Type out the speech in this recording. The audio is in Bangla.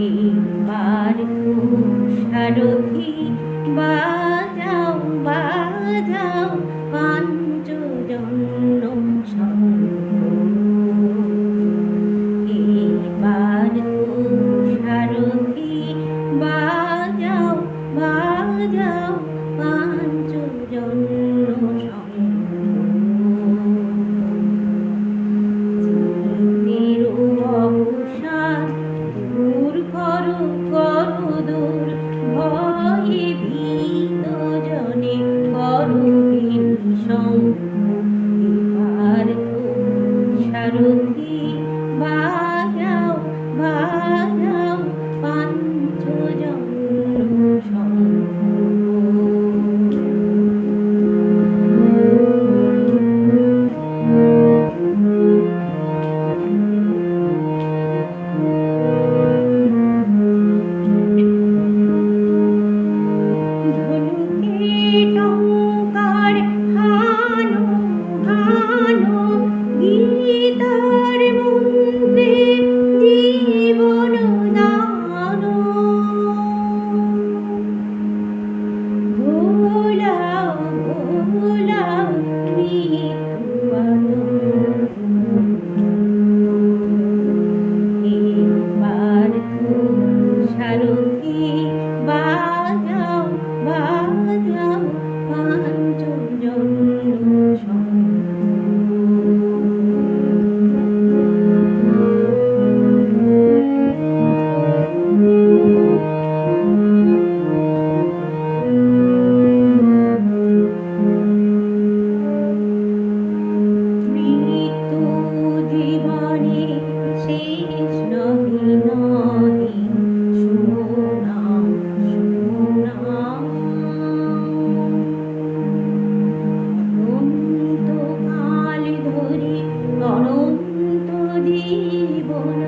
এইবার তুষারথি বাজাও বাজাও পাঞ্চজন্য শঙ্খ। এইবার তুষারথি বাজাও বাজাও পাঞ্চজন্য শঙ্খ। চিত্তের অবসাদ দূর করো করো দূর, ভয়ে ভীত জনে করো হিংসঙ্গ। এবার তুষারথি বাজাও বাজাও পাঞ্চজন্য শঙ্খ। টঙ্কার হানো হানো গীতার মন্ত্রে জীবন দানো। ভোলাও ভোলাও মৃত্যুবানো। এইবার তুষারথি বাজাও বাজাও পাঞ্চজন্য শঙ্খ। মৃত্যু জীবনে শেষ নহি নহি, শোনাও শোনাও। অনন্তকাল ধরে অনন্ত জীবন